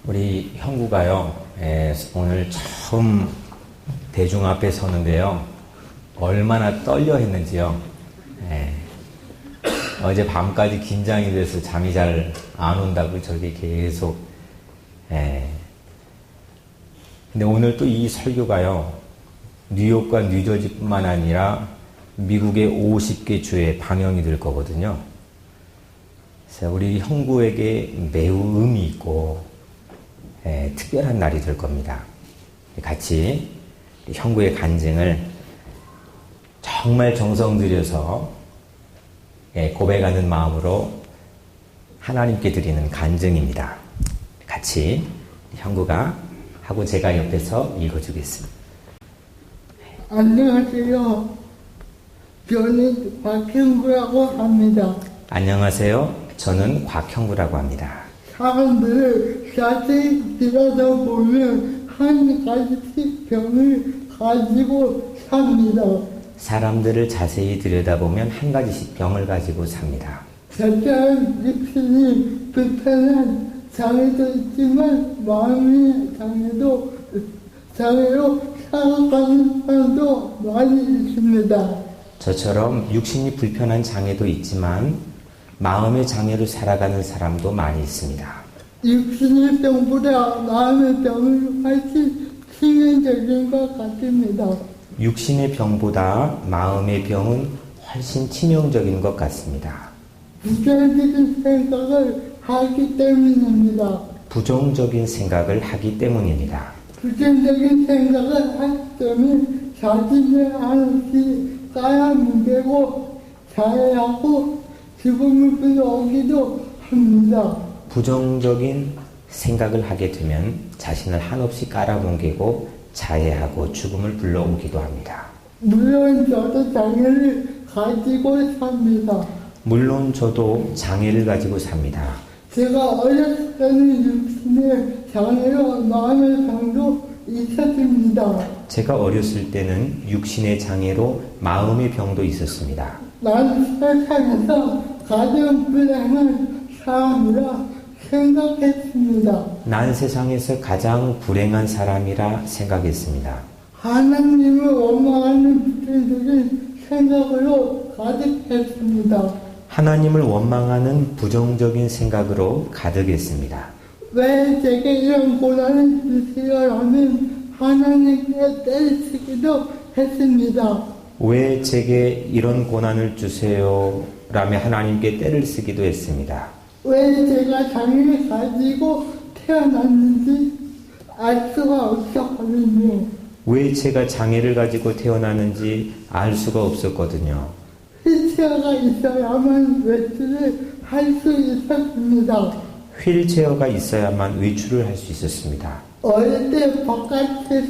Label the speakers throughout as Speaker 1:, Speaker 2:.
Speaker 1: 우리 형구가요, 오늘 처음 대중 앞에 서는데요, 얼마나 떨려 했는지요. 어제 밤까지 긴장이 돼서 잠이 잘 안 온다고 저기 계속. 근데 오늘 또 이 설교가요, 뉴욕과 뉴저지뿐만 아니라 미국의 50개 주에 방영이 될 거거든요. 그래서 우리 형구에게 매우 의미 있고 특별한 날이 될 겁니다. 같이 형구의 간증을 정말 정성 들여서 고백하는 마음으로 하나님께 드리는 간증입니다. 같이 형구가 하고 제가 옆에서 읽어주겠습니다.
Speaker 2: 안녕하세요. 저는 곽형구라고 합니다.
Speaker 1: 안녕하세요. 저는 곽형구라고 합니다.
Speaker 2: 사람들을 자세히 들여다보면 한 가지씩 병을 가지고 삽니다.
Speaker 1: 사람들을 자세히 들여다보면 한 가지씩 병을 가지고 삽니다.
Speaker 2: 자세한 육신이 불편한 장애도 있지만 마음의 장애로 살아가는 사람도 많이 있습니다.
Speaker 1: 저처럼 육신이 불편한 장애도 있지만 마음의 장애로 살아가는 사람도 많이 있습니다.
Speaker 2: 육신의 병보다 마음의 병은 훨씬 치명적인 것 같습니다.
Speaker 1: 육신의 병보다 마음의 병은 훨씬 치명적인 것 같습니다.
Speaker 2: 부정적인 생각을 하기 때문입니다.
Speaker 1: 부정적인 생각을 하기 때문입니다.
Speaker 2: 부정적인 생각을 하기 때문에 자신을 한없이 쌓아뭉개고 자해하고 죽음을 불러오기도 합니다.
Speaker 1: 부정적인 생각을 하게 되면 자신을 한없이 깔아뭉개고 자해하고 죽음을 불러오기도 합니다.
Speaker 2: 물론 저도 장애를 가지고 삽니다.
Speaker 1: 물론 저도 장애를 가지고 삽니다.
Speaker 2: 제가 어렸을 때는 육신의 장애로 마음의 병도 있었습니다.
Speaker 1: 제가 어렸을 때는 육신의 장애로 마음의 병도 있었습니다.
Speaker 2: 난 세상에서 가장 불행한 사람이라 생각했습니다.
Speaker 1: 난 세상에서 가장 불행한 사람이라 생각했습니다.
Speaker 2: 하나님을 원망하는 부정적인 생각으로 가득했습니다.
Speaker 1: 하나님을 원망하는 부정적인 생각으로 가득했습니다.
Speaker 2: 왜 제게 이런 고난을 주시려면 하나님께 때리시기도 했습니다.
Speaker 1: 왜 제게 이런 고난을 주세요? 라며 하나님께 떼를 쓰기도 했습니다.
Speaker 2: 왜 제가 장애를 가지고 태어났는지 알 수가 없었거든요.
Speaker 1: 왜 제가 장애를 가지고 태어나는지 알 수가 없었거든요.
Speaker 2: 휠체어가 있어야만 외출을 할 수 있었습니다.
Speaker 1: 휠체어가 있어야만 외출을 할 수 있었습니다.
Speaker 2: 어릴 때 바깥에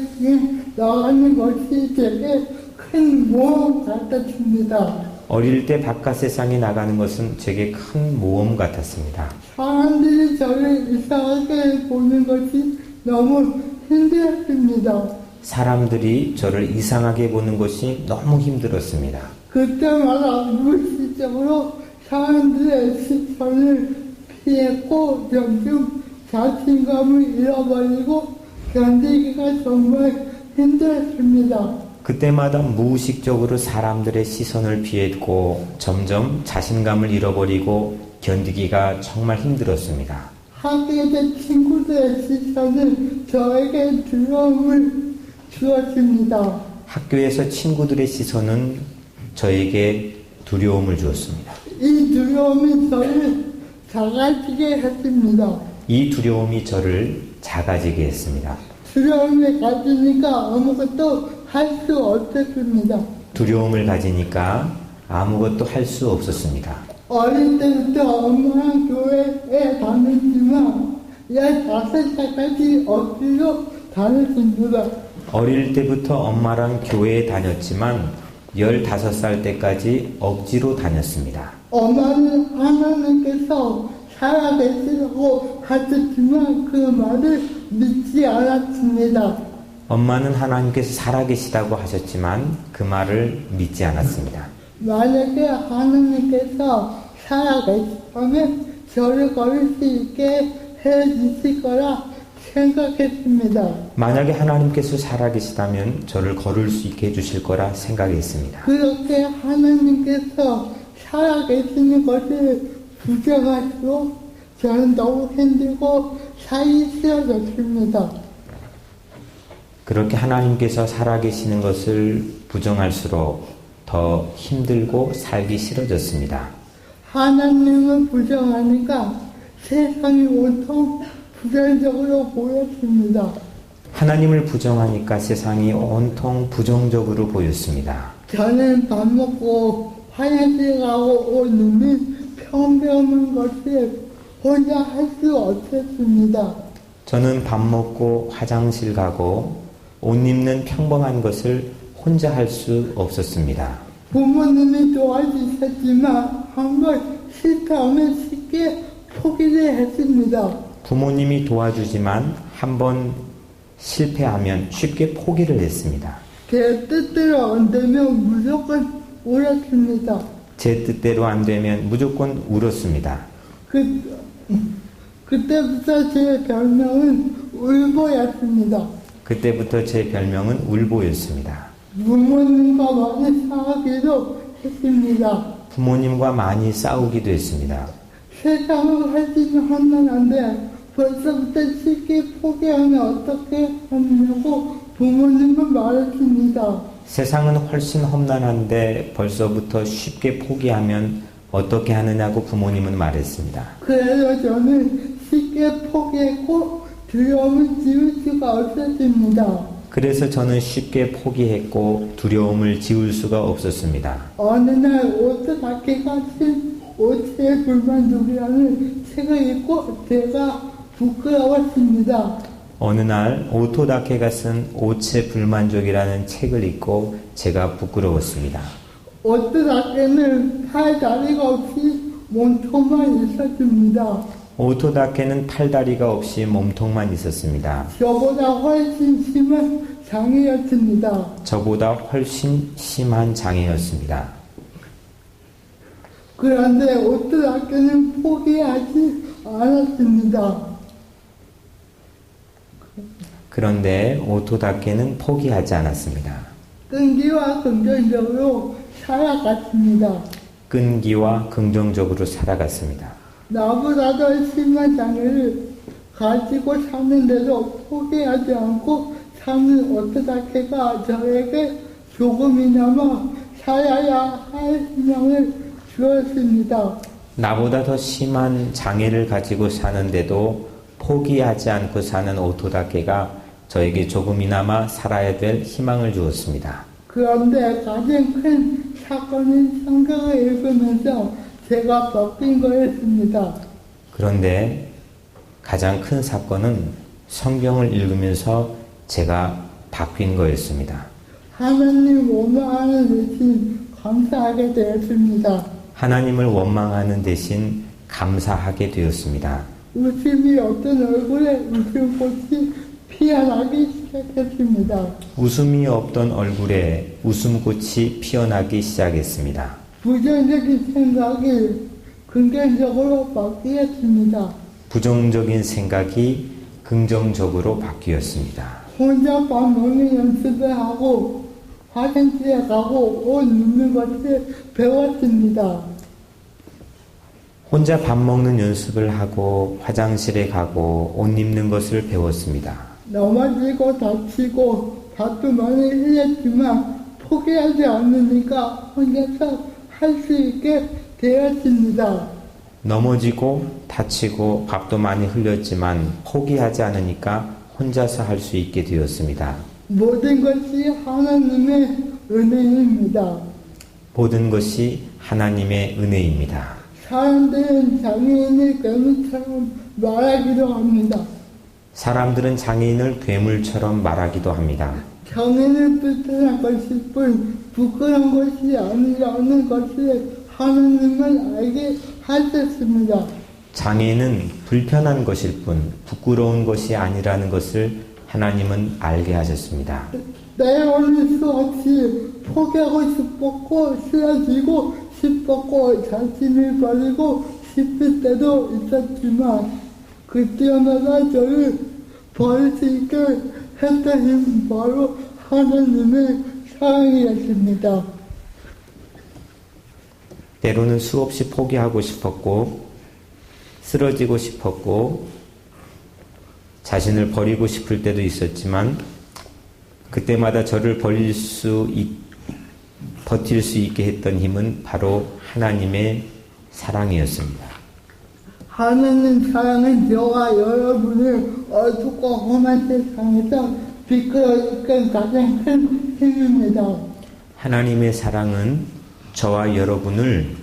Speaker 2: 나가는 것이 되게 큰 모험 같았습니다.
Speaker 1: 어릴 때 바깥 세상에 나가는 것은 제게 큰 모험 같았습니다.
Speaker 2: 사람들이 저를 이상하게 보는 것이 너무 힘들었습니다.
Speaker 1: 사람들이 저를 이상하게 보는 것이 너무 힘들었습니다.
Speaker 2: 그때마다 무의식적으로 사람들의 시선을 피했고 점점 자신감을 잃어버리고 견디기가 정말 힘들었습니다.
Speaker 1: 그때마다 무의식적으로 사람들의 시선을 피했고 점점 자신감을 잃어버리고 견디기가 정말 힘들었습니다.
Speaker 2: 학교의 친구들의 시선은 저에게 두려움을 주었습니다.
Speaker 1: 학교에서 친구들의 시선은 저에게 두려움을 주었습니다.
Speaker 2: 이 두려움이 저를 작아지게 했습니다.
Speaker 1: 이 두려움이 저를 작아지게 했습니다.
Speaker 2: 두려움을 가지니까 아무것도 할 수 없었습니다.
Speaker 1: 두려움을 가지니까 아무것도 할 수 없었습니다.
Speaker 2: 어릴 때부터 엄마랑 교회에 다녔지만 15살까지 억지로 다녔습니다.
Speaker 1: 어릴 때부터 엄마랑 교회에 다녔지만 15살 때까지 억지로 다녔습니다.
Speaker 2: 엄마는 하나님께서 살아계시다고 하셨지만 그 말을 믿지 않았습니다.
Speaker 1: 엄마는 하나님께서 살아계시다고 하셨지만 그 말을 믿지 않았습니다.
Speaker 2: 만약에 하나님께서 살아계시다면 저를 걸을 수 있게 해주실 거라 생각했습니다.
Speaker 1: 만약에 하나님께서 살아계시다면 저를 걸을 수 있게 해주실 거라 생각했습니다.
Speaker 2: 그렇게 하나님께서 살아계시는 것을 부정하시고 저는 너무 힘들고 살기 싫어졌습니다.
Speaker 1: 그렇게 하나님께서 살아계시는 것을 부정할수록 더 힘들고 살기 싫어졌습니다.
Speaker 2: 하나님을 부정하니까 세상이 온통 부정적으로 보였습니다.
Speaker 1: 하나님을 부정하니까 세상이 온통 부정적으로 보였습니다.
Speaker 2: 저는 밥 먹고 화장실 가고 옷 입는 평범한 것을 혼자 할 수 없었습니다.
Speaker 1: 저는 밥 먹고 화장실 가고 옷 입는 평범한 것을 혼자 할 수 없었습니다.
Speaker 2: 부모님이 도와주셨지만 한번 실패하면 쉽게 포기를 했습니다.
Speaker 1: 부모님이 도와주지만 한번 실패하면 쉽게 포기를 했습니다.
Speaker 2: 제 뜻대로 안 되면 무조건 울었습니다.
Speaker 1: 제 뜻대로 안 되면 무조건 울었습니다.
Speaker 2: 그때부터 제 별명은 울보였습니다.
Speaker 1: 그때부터 제 별명은 울보였습니다.
Speaker 2: 부모님과 많이 싸우기도 했습니다.
Speaker 1: 부모님과 많이 싸우기도 했습니다.
Speaker 2: 세상을 훨씬 험난한데 벌써부터 쉽게 포기하면 어떻게 하느냐고 부모님은 말했습니다.
Speaker 1: 세상은 훨씬 험난한데 벌써부터 쉽게 포기하면 어떻게 하느냐고 부모님은 말했습니다.
Speaker 2: 그래서 저는 쉽게 포기했고 두려움을 지울 수가 없었습니다.
Speaker 1: 그래서 저는 쉽게 포기했고 두려움을 지울 수가 없었습니다.
Speaker 2: 어느 날 오토다케가 쓴 오체의 불만족이라는 책을 읽고 제가 부끄러웠습니다.
Speaker 1: 어느 날 오토다케가 쓴 오체 불만족이라는 책을 읽고 제가 부끄러웠습니다.
Speaker 2: 오토다케는 팔 다리가 없이 몸통만 있었습니다.
Speaker 1: 오토다케는 팔다리가 없이 몸통만 있었습니다.
Speaker 2: 저보다 훨씬 심한 장애였습니다.
Speaker 1: 저보다 훨씬 심한 장애였습니다.
Speaker 2: 그런데 오토다케는 포기하지 않았습니다.
Speaker 1: 그런데 오토다케는 포기하지 않았습니다.
Speaker 2: 끈기와 긍정적으로 살아갔습니다.
Speaker 1: 끈기와 긍정적으로 살아갔습니다.
Speaker 2: 나보다 더 심한 장애를 가지고 사는데도 포기하지 않고 사는 오토다케가 저에게 조금이나마 살아야 할 희망을 주었습니다.
Speaker 1: 나보다 더 심한 장애를 가지고 사는데도 포기하지 않고 사는 오토다케가 저에게 조금이나마 살아야 될 희망을 주었습니다.
Speaker 2: 그런데 가장 큰 사건인 성경을 읽으면서 제가 바뀐 거였습니다.
Speaker 1: 그런데 가장 큰 사건은 성경을 읽으면서 제가 바뀐 거였습니다.
Speaker 2: 하나님 원망하는 대신 감사하게 되었습니다.
Speaker 1: 하나님을 원망하는 대신 감사하게 되었습니다.
Speaker 2: 웃음이 없던 얼굴에 웃음꽃이 피어나기 시작했습니다.
Speaker 1: 웃음이 없던 얼굴에 웃음꽃이 피어나기 시작했습니다.
Speaker 2: 부정적인 생각이 긍정적으로 바뀌었습니다.
Speaker 1: 부정적인 생각이 긍정적으로 바뀌었습니다.
Speaker 2: 혼자 밥 먹는 연습을 하고 화장실에 가고 옷 입는 것을 배웠습니다.
Speaker 1: 혼자 밥 먹는 연습을 하고 화장실에 가고 옷 입는 것을 배웠습니다.
Speaker 2: 넘어지고 다치고 밥도 많이 흘렸지만 포기하지 않으니까 혼자서 할 수 있게 되었습니다.
Speaker 1: 넘어지고 다치고 밥도 많이 흘렸지만 포기하지 않으니까 혼자서 할 수 있게 되었습니다.
Speaker 2: 모든 것이 하나님의 은혜입니다.
Speaker 1: 모든 것이 하나님의 은혜입니다.
Speaker 2: 사람들은 장애인을 괴물처럼 말하기도 합니다.
Speaker 1: 사람들은 장애인을 괴물처럼 말하기도 합니다.
Speaker 2: 장애인을 불편한 것일 뿐 부끄러운 것이 아니라는 것을 하나님은 알게 하셨습니다.
Speaker 1: 장애는 불편한 것일 뿐 부끄러운 것이 아니라는 것을 하나님은 알게 하셨습니다.
Speaker 2: 내어올 수 없이 포기하고 싶었고 쓰러지고 싶었고 자신을 버리고 싶을 때도 있었지만 그때마다 저를 벌 수 있게 했던 힘은 바로 하나님의 사랑이었습니다.
Speaker 1: 때로는 수없이 포기하고 싶었고 쓰러지고 싶었고 자신을 버리고 싶을 때도 있었지만 그때마다 저를 버틸 수 있게 했던 힘은 바로 하나님의 사랑이었습니다.
Speaker 2: 하나님 사랑은 저와 여러분을 어둡고 험한 세상에서 비끌어 이끈 가장 큰 힘입니다.
Speaker 1: 하나님의 사랑은 저와 여러분을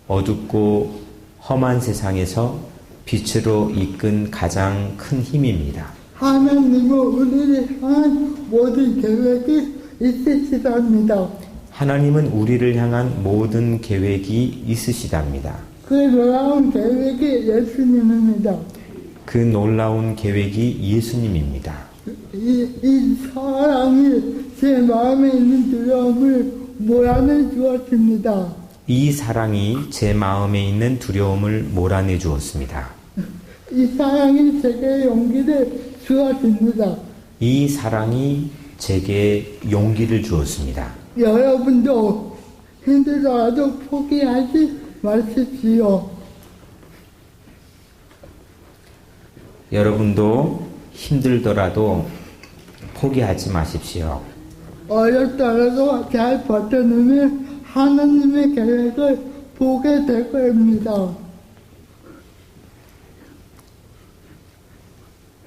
Speaker 1: 어둡고 험한 세상에서 빛으로 이끈 가장 큰 힘입니다.
Speaker 2: 하나님은 우리를 향한 모든 계획이 있으시답니다.
Speaker 1: 하나님은 우리를 향한 모든 계획이 있으시답니다.
Speaker 2: 그 놀라운 계획이 예수님입니다.
Speaker 1: 그 놀라운 계획이 예수님입니다.
Speaker 2: 이 사랑이 제 마음에 있는 두려움을 몰아내 주었습니다.
Speaker 1: 이 사랑이 제 마음에 있는 두려움을 몰아내 주었습니다.
Speaker 2: 이 사랑이 제게 용기를 주었습니다.
Speaker 1: 이 사랑이 제게 용기를 주었습니다.
Speaker 2: 여러분도 힘들더라도 포기하지 마십시오.
Speaker 1: 여러분도 힘들더라도 포기하지 마십시오.
Speaker 2: 어렵더라도 잘 버텨내면 하나님의 계획을 보게 될 겁니다.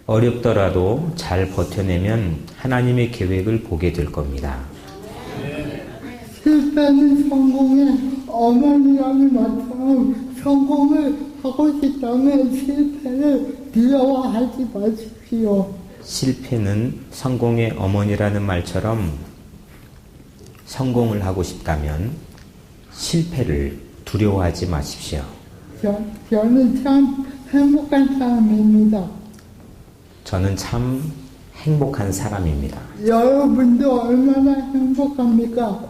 Speaker 1: 어렵더라도 잘 버텨내면 하나님의 계획을 보게 될 겁니다.
Speaker 2: 실패는 성공의 어머니라는 말처럼 성공을 하고 싶다면 실패를 두려워하지 마십시오.
Speaker 1: 실패는 성공의 어머니라는 말처럼 성공을 하고 싶다면 실패를 두려워하지 마십시오.
Speaker 2: 저는 참 행복한 사람입니다.
Speaker 1: 저는 참 행복한 사람입니다.
Speaker 2: 여러분도 얼마나 행복합니까?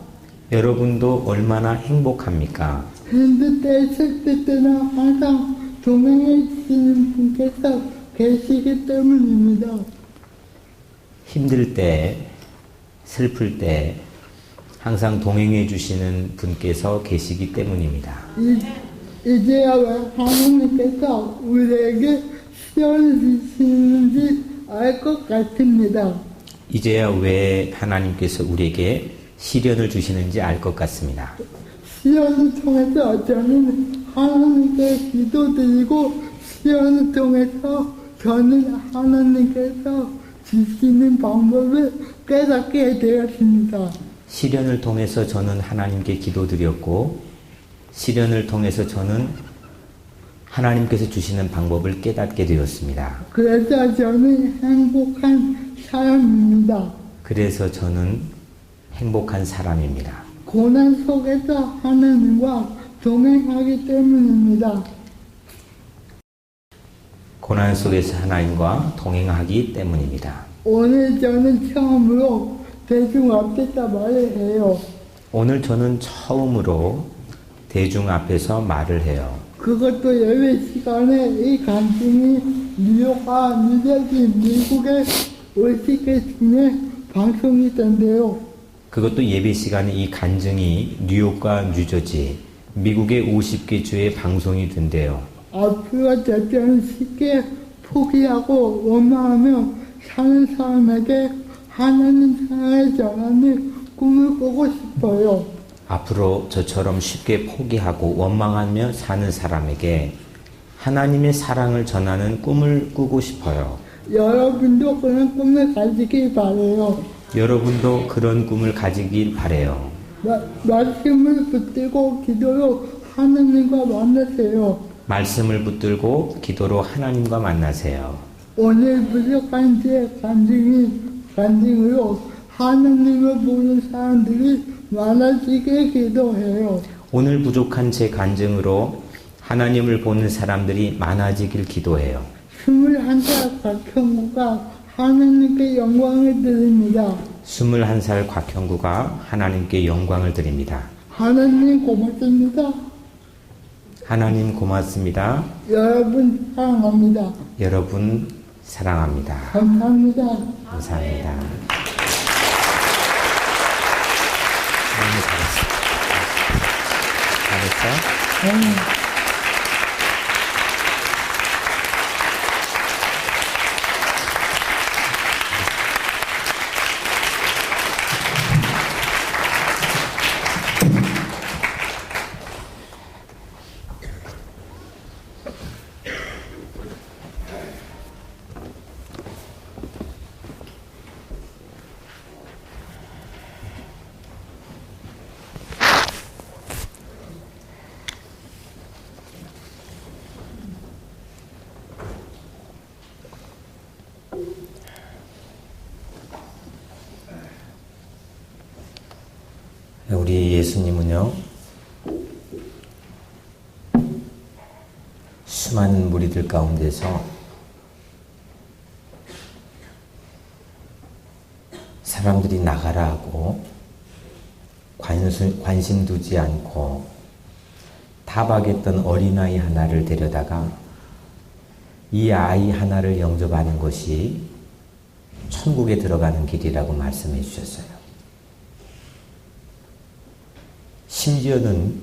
Speaker 1: 여러분도 얼마나 행복합니까?
Speaker 2: 힘들 때, 슬플 때나 항상 동행해 주시는 분께서 계시기 때문입니다.
Speaker 1: 힘들 때, 슬플 때 항상 동행해 주시는 분께서 계시기 때문입니다.
Speaker 2: 이제야 왜 하나님께서 우리에게 시련을 주시는지 알 것 같습니다.
Speaker 1: 이제야 왜 하나님께서 우리에게 시련을 주시는지 알 것 같습니다.
Speaker 2: 시련을 통해서 저는 하나님께 기도드리고 시련을 통해서 저는 하나님께서 주시는 방법을 깨닫게 되었습니다.
Speaker 1: 시련을 통해서 저는 하나님께 기도드렸고 시련을 통해서 저는 하나님께서 주시는 방법을 깨닫게 되었습니다.
Speaker 2: 그래서 저는 행복한 사람입니다.
Speaker 1: 그래서 저는 행복한 사람입니다.
Speaker 2: 고난 속에서 하나님과 동행하기 때문입니다.
Speaker 1: 고난 속에서 하나님과 동행하기 때문입니다.
Speaker 2: 오늘 저는 처음으로 대중 앞에서 말을 해요.
Speaker 1: 오늘 저는 처음으로 대중 앞에서 말을 해요.
Speaker 2: 그것도 예배 시간에 이 간증이 뉴욕과 뉴저지 미국의 월시계 중에 방송이 된대요.
Speaker 1: 그것도 예배 시간에 이 간증이 뉴욕과 뉴저지 미국의 50개 주에 방송이 된대요.
Speaker 2: 앞으로 저는 쉽게 포기하고 원망하며 사는 사람에게 하나님 사랑을 전하는 꿈을 꾸고 싶어요.
Speaker 1: 앞으로 저처럼 쉽게 포기하고 원망하며 사는 사람에게 하나님의 사랑을 전하는 꿈을 꾸고 싶어요.
Speaker 2: 여러분도 그런 꿈을 가지길 바래요.
Speaker 1: 여러분도 그런 꿈을 가지길 바래요.
Speaker 2: 말씀을 붙들고 기도로 하나님과 만나세요.
Speaker 1: 말씀을 붙들고 기도로 하나님과 만나세요.
Speaker 2: 오늘 부족한 제 간증으로 하나님을 보는 사람들이 많아지게 기도해요.
Speaker 1: 오늘 부족한 제 간증으로 하나님을 보는 사람들이 많아지길 기도해요.
Speaker 2: 21살 곽형구가 하나님께 영광을 드립니다.
Speaker 1: 21살 곽형구가 하나님께 영광을 드립니다.
Speaker 2: 하나님 고맙습니다.
Speaker 1: 하나님 고맙습니다.
Speaker 2: 여러분 사랑합니다.
Speaker 1: 여러분 사랑합니다.
Speaker 2: 감사합니다.
Speaker 1: 감사합니다. 너무 잘했어. 잘했어? 우리 예수님은요, 수많은 무리들 가운데서 사람들이 나가라 하고 관심 두지 않고 타박했던 어린아이 하나를 데려다가 이 아이 하나를 영접하는 것이 천국에 들어가는 길이라고 말씀해 주셨어요. 심지어는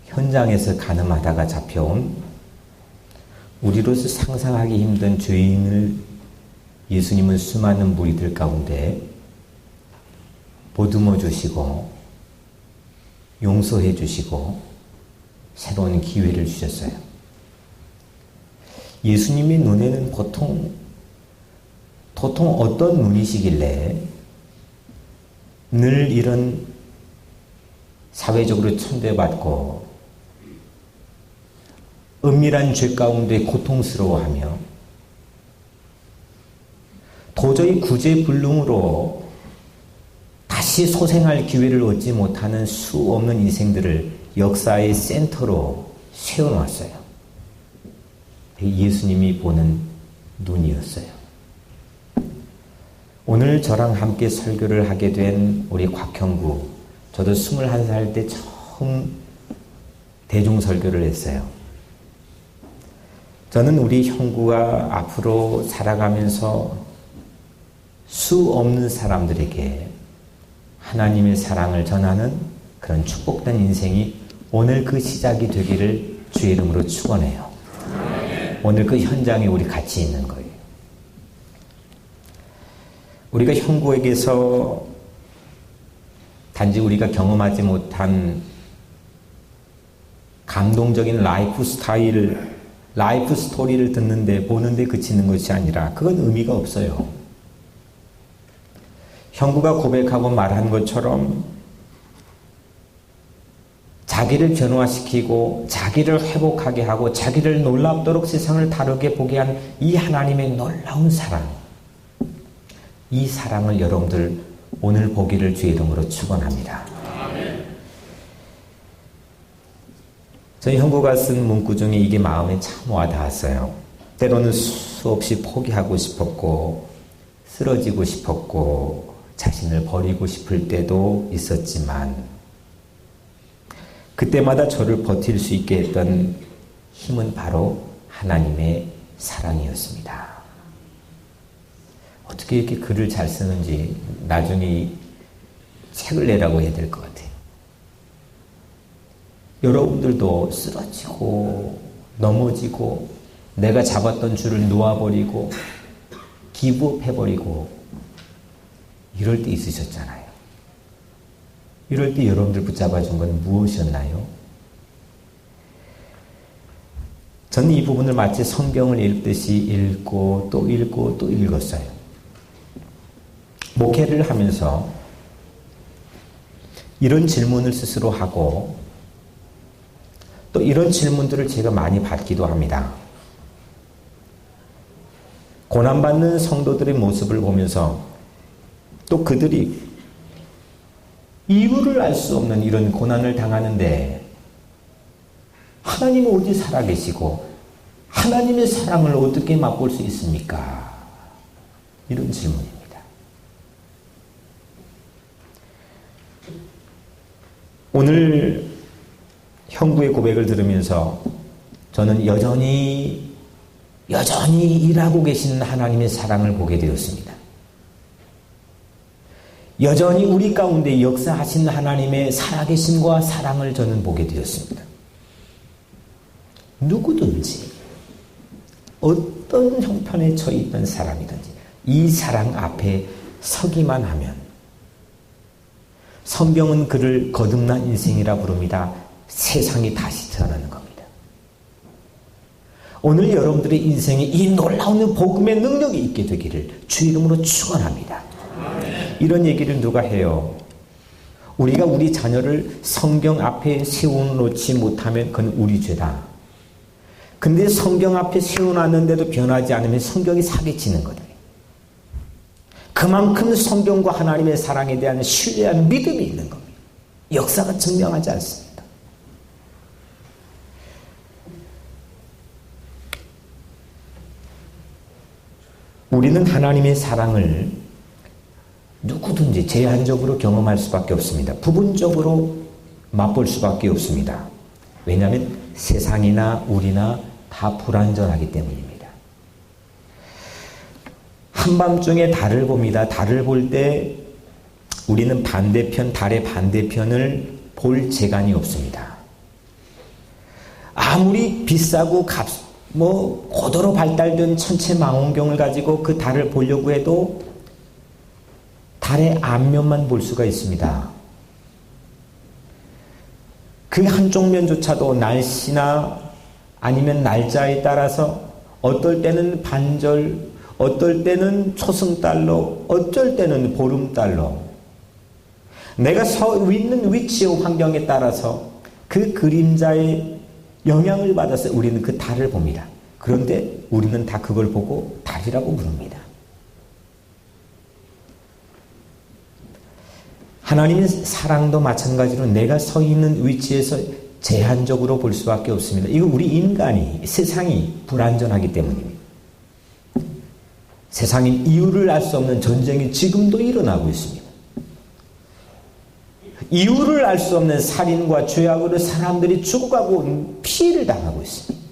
Speaker 1: 현장에서 가늠하다가 잡혀온 우리로서 상상하기 힘든 죄인을 예수님은 수많은 무리들 가운데 보듬어 주시고 용서해 주시고 새로운 기회를 주셨어요. 예수님의 눈에는 보통 어떤 눈이시길래 늘 이런 사회적으로 천대받고 은밀한 죄 가운데 고통스러워하며 도저히 구제불능으로 다시 소생할 기회를 얻지 못하는 수 없는 인생들을 역사의 센터로 세워놨어요. 예수님이 보는 눈이었어요. 오늘 저랑 함께 설교를 하게 된 우리 곽형구, 저도 21살 때 처음 대중설교를 했어요. 저는 우리 형구가 앞으로 살아가면서 수 없는 사람들에게 하나님의 사랑을 전하는 그런 축복된 인생이 오늘 그 시작이 되기를 주의 이름으로 축원해요. 오늘 그 현장에 우리 같이 있는 거예요. 우리가 형구에게서 단지 우리가 경험하지 못한 감동적인 라이프 스토리를 듣는데, 보는데 그치는 것이 아니라 그건 의미가 없어요. 형구가 고백하고 말한 것처럼 자기를 변화시키고 자기를 회복하게 하고 자기를 놀랍도록 세상을 다르게 보게 한 이 하나님의 놀라운 사랑, 이 사랑을 여러분들 오늘 보기를 주의 이름으로 축원합니다. 저희 형구가 쓴 문구 중에 이게 마음에 참 와닿았어요. 때로는 수없이 포기하고 싶었고 쓰러지고 싶었고 자신을 버리고 싶을 때도 있었지만 그때마다 저를 버틸 수 있게 했던 힘은 바로 하나님의 사랑이었습니다. 어떻게 이렇게 글을 잘 쓰는지 나중에 책을 내라고 해야 될 것 같아요. 여러분들도 쓰러지고 넘어지고 내가 잡았던 줄을 놓아버리고 기부업해버리고 이럴 때 있으셨잖아요. 이럴 때 여러분들 붙잡아준 건 무엇이었나요? 저는 이 부분을 마치 성경을 읽듯이 읽고 또 읽고 또 읽었어요. 목회를 하면서 이런 질문을 스스로 하고 또 이런 질문들을 제가 많이 받기도 합니다. 고난받는 성도들의 모습을 보면서 또 그들이 이유를 알 수 없는 이런 고난을 당하는데 하나님은 어디 살아계시고 하나님의 사랑을 어떻게 맛볼 수 있습니까? 이런 질문입니다. 오늘 형구의 고백을 들으면서 저는 여전히 여전히 일하고 계시는 하나님의 사랑을 보게 되었습니다. 여전히 우리 가운데 역사하신 하나님의 살아계심과 사랑을 저는 보게 되었습니다. 누구든지 어떤 형편에 처해 있던 사람이든지 이 사랑 앞에 서기만 하면 성경은 그를 거듭난 인생이라 부릅니다. 세상이 다시 태어나는 겁니다. 오늘 여러분들의 인생에 이 놀라운 복음의 능력이 있게 되기를 주 이름으로 축원합니다. 이런 얘기를 누가 해요? 우리가 우리 자녀를 성경 앞에 세워놓지 못하면 그건 우리 죄다. 근데 성경 앞에 세워놨는데도 변하지 않으면 성경이 사기치는 거다. 그만큼 성경과 하나님의 사랑에 대한 신뢰한 믿음이 있는 겁니다. 역사가 증명하지 않습니다. 우리는 하나님의 사랑을 누구든지 제한적으로 경험할 수밖에 없습니다. 부분적으로 맛볼 수밖에 없습니다. 왜냐하면 세상이나 우리나 다 불완전하기 때문입니다. 한밤중에 달을 봅니다. 달을 볼 때 우리는 달의 반대편을 볼 재간이 없습니다. 아무리 비싸고 고도로 발달된 천체 망원경을 가지고 그 달을 보려고 해도 달의 앞면만 볼 수가 있습니다. 그 한쪽 면조차도 날씨나 아니면 날짜에 따라서 어떨 때는 반절, 어떨 때는 초승달로, 어쩔 때는 보름달로 내가 서 있는 위치와 환경에 따라서 그 그림자의 영향을 받아서 우리는 그 달을 봅니다. 그런데 우리는 다 그걸 보고 달이라고 부릅니다. 하나님의 사랑도 마찬가지로 내가 서 있는 위치에서 제한적으로 볼 수밖에 없습니다. 이거 우리 인간이, 세상이 불완전하기 때문입니다. 세상에 이유를 알 수 없는 전쟁이 지금도 일어나고 있습니다. 이유를 알 수 없는 살인과 죄악으로 사람들이 죽어가고 피해를 당하고 있습니다.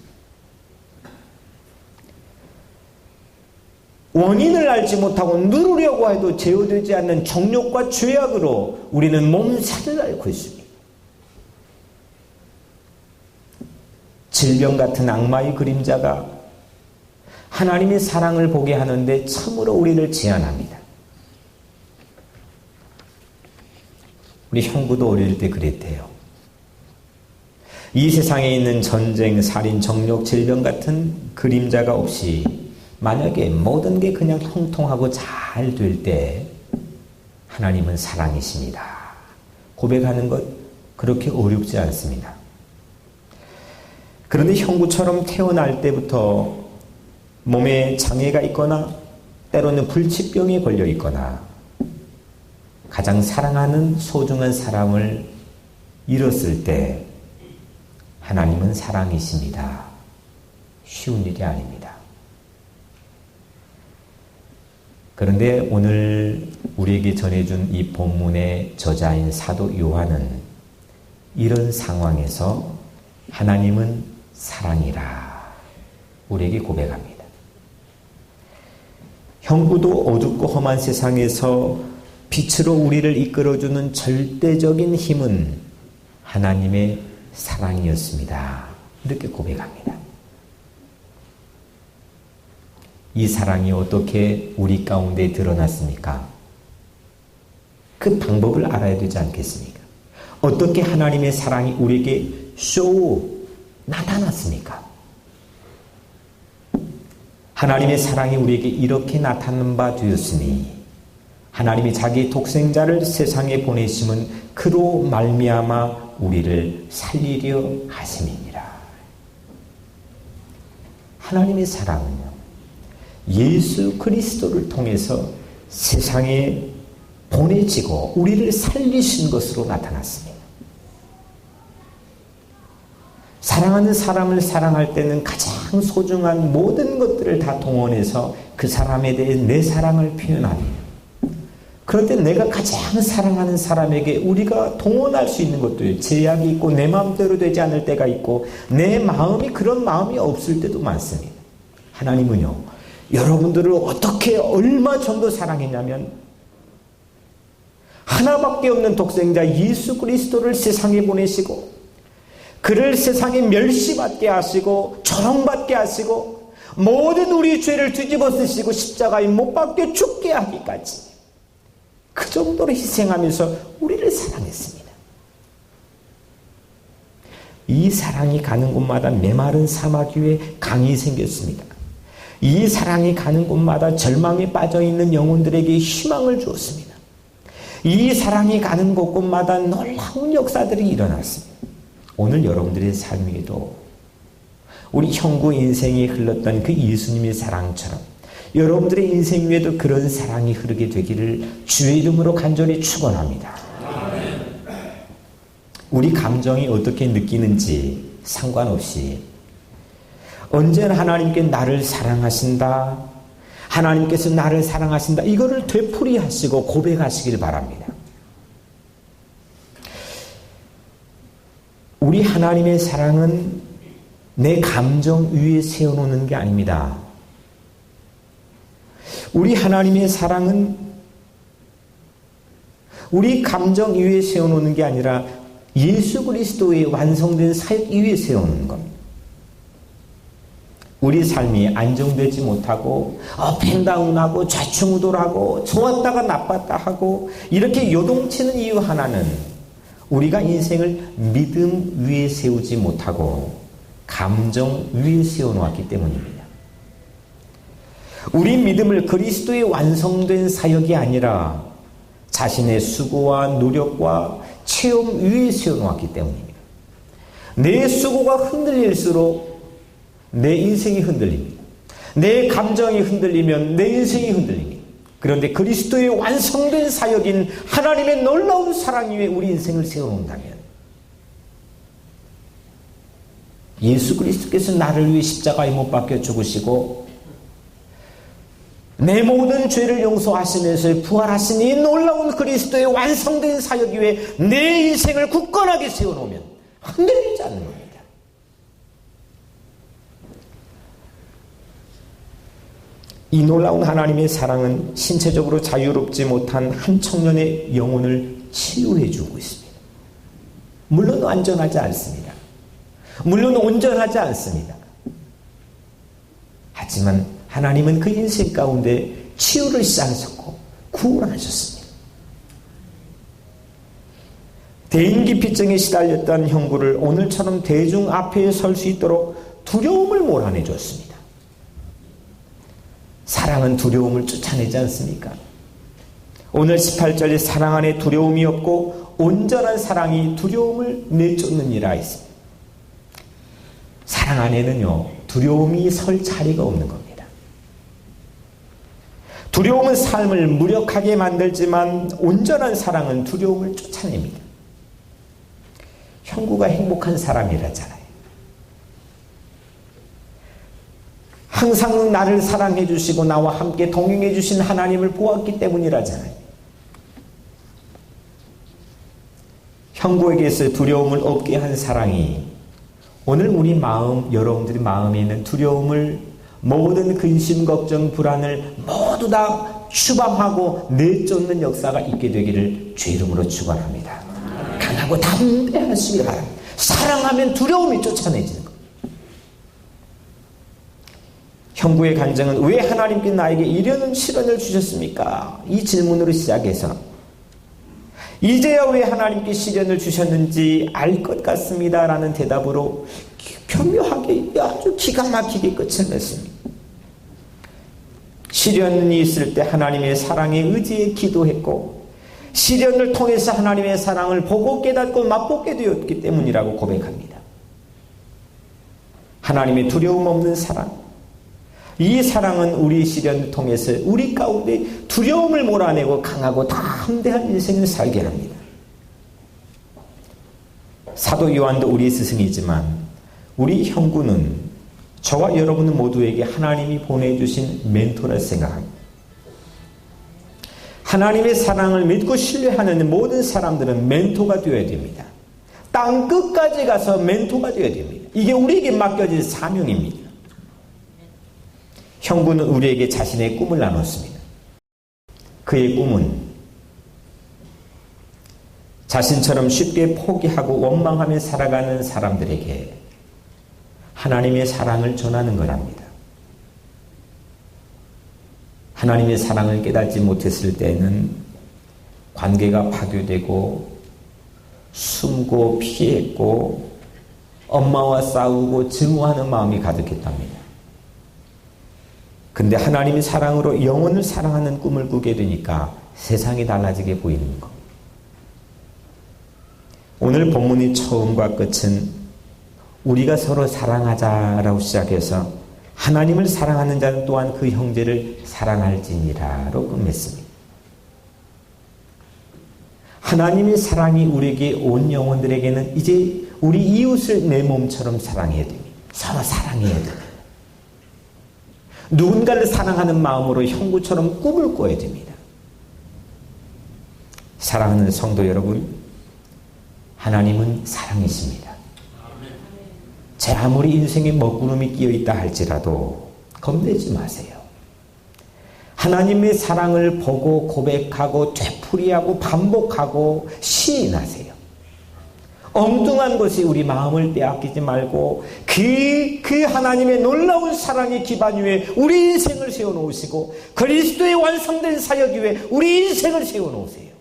Speaker 1: 원인을 알지 못하고 누르려고 해도 제어되지 않는 정욕과 죄악으로 우리는 몸살을 앓고 있습니다. 질병 같은 악마의 그림자가 하나님의 사랑을 보게 하는데 참으로 우리를 제한합니다. 우리 형부도 어릴 때 그랬대요. 이 세상에 있는 전쟁, 살인, 정욕, 질병 같은 그림자가 없이 만약에 모든 게 그냥 형통하고 잘 될 때 하나님은 사랑이십니다. 고백하는 것 그렇게 어렵지 않습니다. 그런데 형부처럼 태어날 때부터 몸에 장애가 있거나 때로는 불치병에 걸려 있거나 가장 사랑하는 소중한 사람을 잃었을 때 하나님은 사랑이십니다. 쉬운 일이 아닙니다. 그런데 오늘 우리에게 전해준 이 본문의 저자인 사도 요한은 이런 상황에서 하나님은 사랑이라 우리에게 고백합니다. 형부도 어둡고 험한 세상에서 빛으로 우리를 이끌어주는 절대적인 힘은 하나님의 사랑이었습니다. 이렇게 고백합니다. 이 사랑이 어떻게 우리 가운데 드러났습니까? 그 방법을 알아야 되지 않겠습니까? 어떻게 하나님의 사랑이 우리에게 나타났습니까? 하나님의 사랑이 우리에게 이렇게 나타난 바 되었으니 하나님이 자기 독생자를 세상에 보내심은 그로 말미암아 우리를 살리려 하심이니라. 하나님의 사랑은요, 예수 그리스도를 통해서 세상에 보내지고 우리를 살리신 것으로 나타났습니다. 사랑하는 사람을 사랑할 때는 가장 소중한 모든 것들을 다 동원해서 그 사람에 대해 내 사랑을 표현합니다. 그런데 내가 가장 사랑하는 사람에게 우리가 동원할 수 있는 것도 제약이 있고 내 마음대로 되지 않을 때가 있고 내 마음이 그런 마음이 없을 때도 많습니다. 하나님은요, 여러분들을 어떻게 얼마 정도 사랑했냐면 하나밖에 없는 독생자 예수 그리스도를 세상에 보내시고 그를 세상에 멸시받게 하시고 조롱받게 하시고 모든 우리 죄를 뒤집어 쓰시고 십자가에 못 박혀 죽게 하기까지 그 정도로 희생하면서 우리를 사랑했습니다. 이 사랑이 가는 곳마다 메마른 사막 위에 강이 생겼습니다. 이 사랑이 가는 곳마다 절망에 빠져있는 영혼들에게 희망을 주었습니다. 이 사랑이 가는 곳곳마다 놀라운 역사들이 일어났습니다. 오늘 여러분들의 삶에도 우리 형구 인생에 흘렀던 그 예수님의 사랑처럼 여러분들의 인생 위에도 그런 사랑이 흐르게 되기를 주의 이름으로 간절히 축원합니다. 우리 감정이 어떻게 느끼는지 상관없이 언제나 하나님께 나를 사랑하신다, 하나님께서 나를 사랑하신다, 이거를 되풀이하시고 고백하시길 바랍니다. 우리 하나님의 사랑은 내 감정 위에 세워놓는 게 아닙니다. 우리 하나님의 사랑은 우리 감정 위에 세워놓는 게 아니라 예수 그리스도의 완성된 사역 위에 세우는 겁니다. 우리 삶이 안정되지 못하고 업앤다운하고 좌충우돌하고 좋았다가 나빴다 하고 이렇게 요동치는 이유 하나는 우리가 인생을 믿음 위에 세우지 못하고 감정 위에 세워놓았기 때문입니다. 우리 믿음을 그리스도의 완성된 사역이 아니라 자신의 수고와 노력과 체험 위에 세워놓았기 때문입니다. 내 수고가 흔들릴수록 내 인생이 흔들립니다. 내 감정이 흔들리면 내 인생이 흔들립니다. 그런데 그리스도의 완성된 사역인 하나님의 놀라운 사랑 위에 우리 인생을 세워놓는다면 예수 그리스도께서 나를 위해 십자가에 못 박혀 죽으시고 내 모든 죄를 용서하시면서 부활하신 이 놀라운 그리스도의 완성된 사역 위에 내 인생을 굳건하게 세워놓으면 흔들리지 않는 겁니다. 이 놀라운 하나님의 사랑은 신체적으로 자유롭지 못한 한 청년의 영혼을 치유해 주고 있습니다. 물론 완전하지 않습니다. 물론 온전하지 않습니다. 하지만 하나님은 그 인생 가운데 치유를 시작하셨고 구원하셨습니다. 대인기피증에 시달렸던 형구를 오늘처럼 대중 앞에 설 수 있도록 두려움을 몰아내 줬습니다. 사랑은 두려움을 쫓아내지 않습니까? 오늘 18절에 사랑 안에 두려움이 없고 온전한 사랑이 두려움을 내쫓느니라 했습니다. 사랑 안에는요, 두려움이 설 자리가 없는 겁니다. 두려움은 삶을 무력하게 만들지만 온전한 사랑은 두려움을 쫓아냅니다. 형구가 행복한 사람이라잖아요. 항상 나를 사랑해 주시고 나와 함께 동행해 주신 하나님을 보았기 때문이라잖아요. 형구에게서 두려움을 없게 한 사랑이 오늘 우리 마음, 여러분들의 마음에 있는 두려움을, 모든 근심, 걱정, 불안을 모두 다 추방하고 내쫓는 역사가 있게 되기를 주 이름으로 축원합니다. 강하고 담대하시기 바랍니다. 사랑하면 두려움이 쫓아내지는 겁니다. 형구의 간증은 왜 하나님께 나에게 이런 시련을 주셨습니까? 이 질문으로 시작해서 이제야 왜 하나님께 시련을 주셨는지 알 것 같습니다 라는 대답으로 교묘하게 아주 기가 막히게 끝을 냈습니다. 시련이 있을 때 하나님의 사랑에 의지해 기도했고 시련을 통해서 하나님의 사랑을 보고 깨닫고 맛보게 되었기 때문이라고 고백합니다. 하나님의 두려움 없는 사랑, 이 사랑은 우리 시련을 통해서 우리 가운데 두려움을 몰아내고 강하고 담대한 인생을 살게 합니다. 사도 요한도 우리의 스승이지만 우리 형구는 저와 여러분 모두에게 하나님이 보내주신 멘토라 생각합니다. 하나님의 사랑을 믿고 신뢰하는 모든 사람들은 멘토가 되어야 됩니다. 땅 끝까지 가서 멘토가 되어야 됩니다. 이게 우리에게 맡겨진 사명입니다. 형부는 우리에게 자신의 꿈을 나눴습니다. 그의 꿈은 자신처럼 쉽게 포기하고 원망하며 살아가는 사람들에게 하나님의 사랑을 전하는 거랍니다. 하나님의 사랑을 깨닫지 못했을 때는 관계가 파괴되고 숨고 피했고 엄마와 싸우고 증오하는 마음이 가득했답니다. 근데 하나님의 사랑으로 영혼을 사랑하는 꿈을 꾸게 되니까 세상이 달라지게 보이는 것. 오늘 본문의 처음과 끝은 우리가 서로 사랑하자라고 시작해서 하나님을 사랑하는 자는 또한 그 형제를 사랑할지니라로 끝맺습니다. 하나님의 사랑이 우리에게 온 영혼들에게는 이제 우리 이웃을 내 몸처럼 사랑해야 됩니다. 서로 사랑해야 됩니다. 누군가를 사랑하는 마음으로 형부처럼 꿈을 꿔야 됩니다. 사랑하는 성도 여러분, 하나님은 사랑이십니다. 제 아무리 인생에 먹구름이 끼어있다 할지라도 겁내지 마세요. 하나님의 사랑을 보고 고백하고 되풀이하고 반복하고 시인하세요. 엉뚱한 것이 우리 마음을 빼앗기지 말고 그 하나님의 놀라운 사랑의 기반 위에 우리 인생을 세워놓으시고 그리스도의 완성된 사역 위에 우리 인생을 세워놓으세요.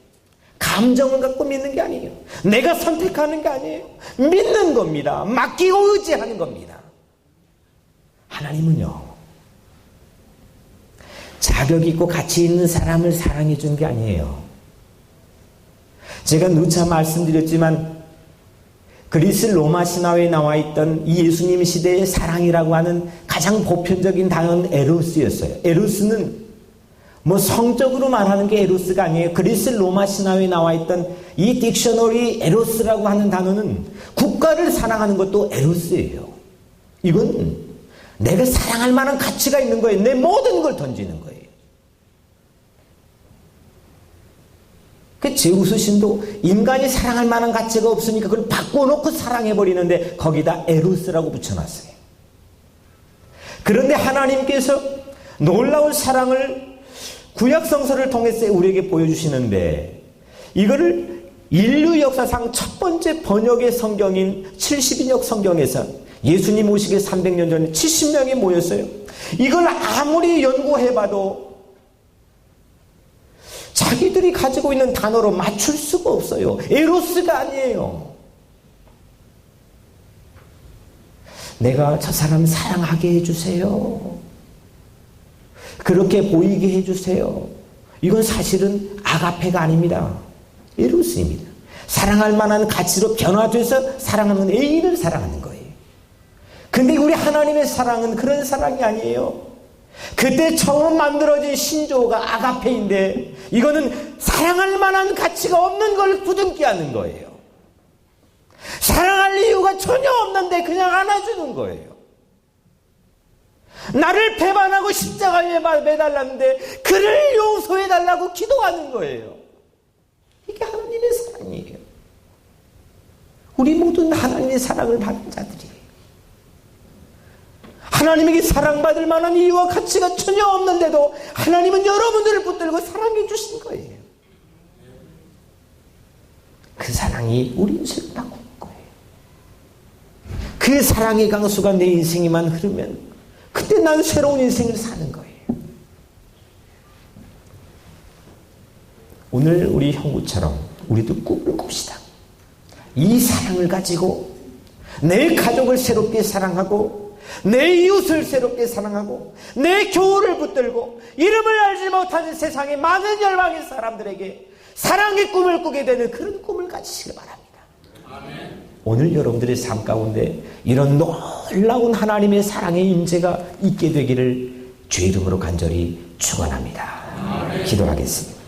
Speaker 1: 감정을 갖고 믿는 게 아니에요. 내가 선택하는 게 아니에요. 믿는 겁니다. 맡기고 의지하는 겁니다. 하나님은요, 자격 있고 가치 있는 사람을 사랑해 준 게 아니에요. 제가 누차 말씀드렸지만 그리스 로마 신화에 나와 있던 이 예수님 시대의 사랑이라고 하는 가장 보편적인 단어는 에로스였어요. 에로스는 뭐 성적으로 말하는 게 에로스가 아니에요. 그리스 로마 신화에 나와 있던 이 딕셔너리 에로스라고 하는 단어는 국가를 사랑하는 것도 에로스예요. 이건 내가 사랑할 만한 가치가 있는 거예요. 내 모든 걸 던지는 거예요. 그 제우스 신도 인간이 사랑할 만한 가치가 없으니까 그걸 바꿔놓고 사랑해버리는데 거기다 에로스라고 붙여놨어요. 그런데 하나님께서 놀라운 사랑을 구약성서를 통해서 우리에게 보여주시는데 이거를 인류 역사상 첫 번째 번역의 성경인 70인역 성경에서 예수님 오시기 300년 전에 70명이 모였어요. 이걸 아무리 연구해봐도 자기들이 가지고 있는 단어로 맞출 수가 없어요. 에로스가 아니에요. 내가 저 사람 사랑하게 해주세요. 그렇게 보이게 해주세요. 이건 사실은 아가페가 아닙니다. 에로스입니다. 사랑할 만한 가치로 변화돼서 사랑하는 애인을 사랑하는 거예요. 근데 우리 하나님의 사랑은 그런 사랑이 아니에요. 그때 처음 만들어진 신조어가 아가페인데 이거는 사랑할 만한 가치가 없는 걸 부둥켜 안는 거예요. 사랑할 이유가 전혀 없는데 그냥 안아주는 거예요. 나를 배반하고 십자가에 매달랐는데 그를 용서해달라고 기도하는 거예요. 이게 하나님의 사랑이에요. 우리 모두는 하나님의 사랑을 받은 자들이에요. 하나님에게 사랑받을 만한 이유와 가치가 전혀 없는데도 하나님은 여러분들을 붙들고 사랑해 주신 거예요. 그 사랑이 우리 인생을 바꾸는 거예요. 그 사랑의 강수가 내 인생에만 흐르면 그때 난 새로운 인생을 사는 거예요. 오늘 우리 형부처럼 우리도 꿈을 꿉시다. 이 사랑을 가지고 내 가족을 새롭게 사랑하고 내 이웃을 새롭게 사랑하고 내 교우를 붙들고 이름을 알지 못하는 세상의 많은 열방의 사람들에게 사랑의 꿈을 꾸게 되는 그런 꿈을 가지시길 바랍니다. 아멘. 오늘 여러분들의 삶 가운데 이런 놀라운 하나님의 사랑의 임재가 있게 되기를 주의 이름으로 간절히 축원합니다. 기도하겠습니다.